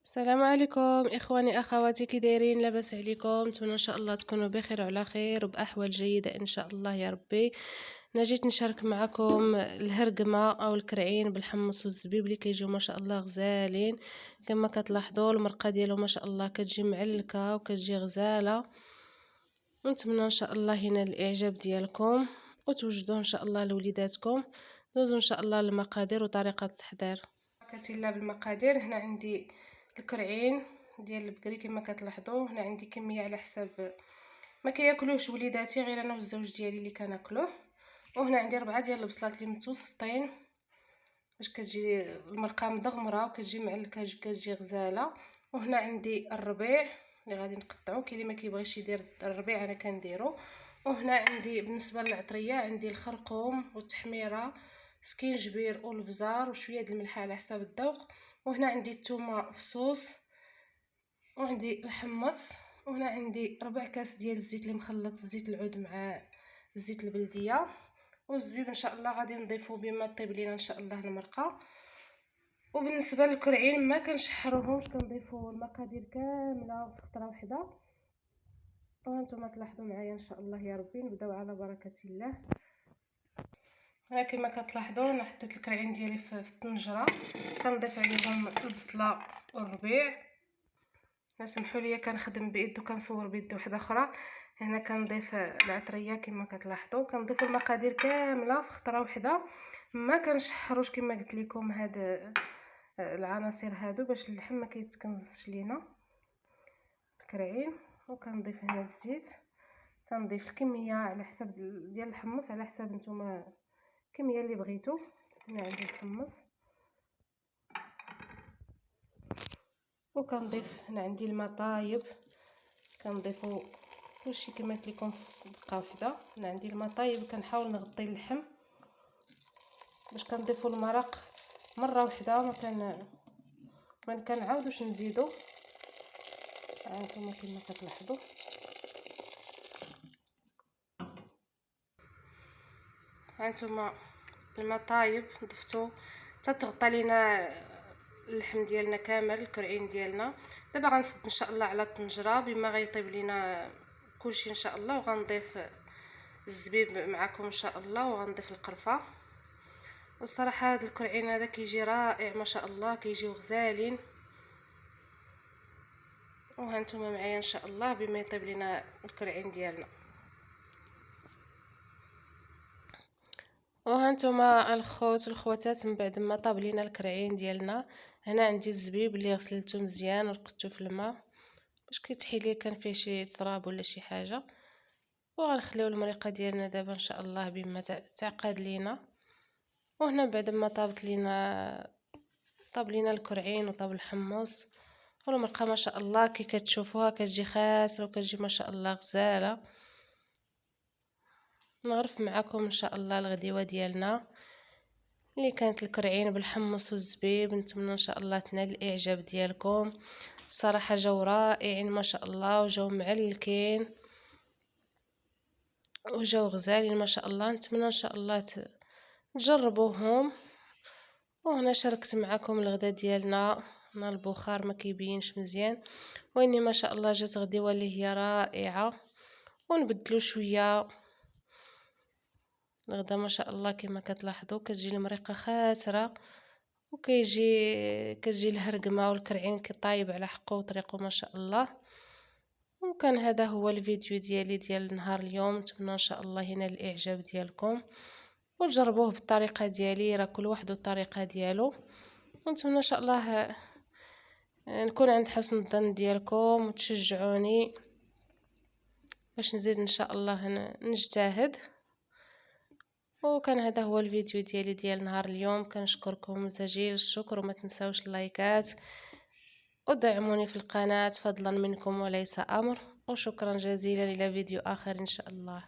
السلام عليكم اخواني اخواتي، كي دايرين؟ لاباس عليكم؟ نتمنى ان شاء الله تكونوا بخير وعلى خير وباحوال جيده ان شاء الله يا ربي. انا جيت نشارك معكم الهرقمه او الكرعين بالحمص والزبيب اللي كيجيو ما شاء الله غزالين. كما كتلاحظوا المرقه ديالو ما شاء الله كتجي معلكه وكتجي غزاله، ونتمنى ان شاء الله ينال الاعجاب ديالكم وتوجدوه ان شاء الله لوليداتكم. ندوزو ان شاء الله للمقادير وطريقه التحضير. كتلا بالمقادير. هنا عندي الكرعين ديال البقري كما كتلاحظوا. هنا عندي كميه على حساب ما كياكلوش وليداتي، غير انا والزوج ديالي اللي كناكلوه. وهنا عندي 4 ديال البصلات اللي متوسطين باش كتجي المرقه مدغمره وكتجي معلكه كتجي غزاله. وهنا عندي الربيع اللي غادي نقطعو، كاين اللي ما كيبغيش يدير الربيع انا كنديرو. وهنا عندي بالنسبه للعطريه عندي الخرقوم والتحميره، سكينجبير والبزار وشويه د الملح على حساب الذوق. وهنا عندي الثومه فصوص، وعندي الحمص. وهنا عندي 4 كاس ديال الزيت اللي مخلط، زيت العود مع زيت البلديه. والزبيب ان شاء الله غادي نضيفو بما طيب لينا ان شاء الله المرقه. وبالنسبه للكرعين ما كنشحروهمش، كنضيفو المقادير كامله في خطره واحده. وانتم تلاحظوا معايا ان شاء الله يا ربي. نبداو على بركه الله. هنا كما كتلاحظوا انا حطيت الكرعين ديالي في الطنجره، كنضيف عليهم البصله والربيع. سمحوا لي كنخدم بيد وكنصور بيد واحده اخرى. هنا كنضيف العطريه كما كتلاحظوا، كنضيف المقادير كامله في خطره واحده، ما كنشحروش كما قلت لكم هاد العناصر هادو باش اللحم ما كيتكنزش لينا الكرعين. وكنضيف هنا الزيت، كنضيف كميه على حساب ديال الحمص، على حساب نتوما الكميه اللي بغيتو. هنا عندي الحمص، وكنضيف هنا عندي الماء طايب، كنضيفو كلشي كما قلت لكم في دقه واحده. هنا عندي الماء طايب، كنحاول نغطي اللحم باش كنضيفو المرق مره واحده، ما كنعاودوش نزيدو. هانتوما كما كتلاحظوا. هانتوما الماء طايب ضفتو حتى تغطى لينا اللحم ديالنا كامل، الكرعين ديالنا. دابا غنسد ان شاء الله على الطنجره بما غيطيب لينا كلشي ان شاء الله. وغنضيف الزبيب معكم ان شاء الله، وغنضيف القرفه. والصراحه هذا الكرعين هذا كيجي رائع ما شاء الله، كيجيو غزالين. وهانتوما معايا ان شاء الله بما يطيب لينا الكرعين ديالنا. وهانتوما الخواتات من بعد ما طاب لينا الكرعين ديالنا، هنا عندي الزبيب اللي غسلته مزيان ورقدته في الماء باش كيتحيد لي كان فيه شي تراب ولا شي حاجه. وغنخليو المريقه ديالنا دابا ان شاء الله بما تعقد لينا. وهنا بعد ما طاب لينا الكرعين وطاب الحمص والمرقه ما شاء الله كي كتشوفوها كتجي خاسره وكتجي ما شاء الله غزاله. نعرف معكم ان شاء الله الغديوه ديالنا اللي كانت الكرعين بالحمص والزبيب. نتمنى ان شاء الله تنال الاعجاب ديالكم. الصراحه جاو رائعين ما شاء الله، وجاو معلكين وجاو غزالين ما شاء الله. نتمنى ان شاء الله تجربوهم. وهنا شاركت معكم الغدا ديالنا. هنا البخار ما كيبينش مزيان، واني ما شاء الله جات غديوه اللي هي رائعه. ونبدلو شويه الغدا ما شاء الله كما كتلاحظوا كتجي المريقه خاتره، كتجي الهرقمه والكرعين كطايب على حقه وطريقه ما شاء الله. وكان هذا هو الفيديو ديالي ديال نهار اليوم. نتمنى ان شاء الله ينال الاعجاب ديالكم وتجربوه بالطريقه ديالي، راه كل واحد والطريقه ديالو. ونتمنى ان شاء الله نكون عند حسن الظن ديالكم وتشجعوني باش نزيد ان شاء الله نجتهد. وكان هذا هو الفيديو ديالي ديال نهار اليوم. كنشكركم جزيل الشكر، وما تنساوش اللايكات ودعموني في القناة فضلا منكم وليس امر. وشكرا جزيلا، الى فيديو اخر ان شاء الله.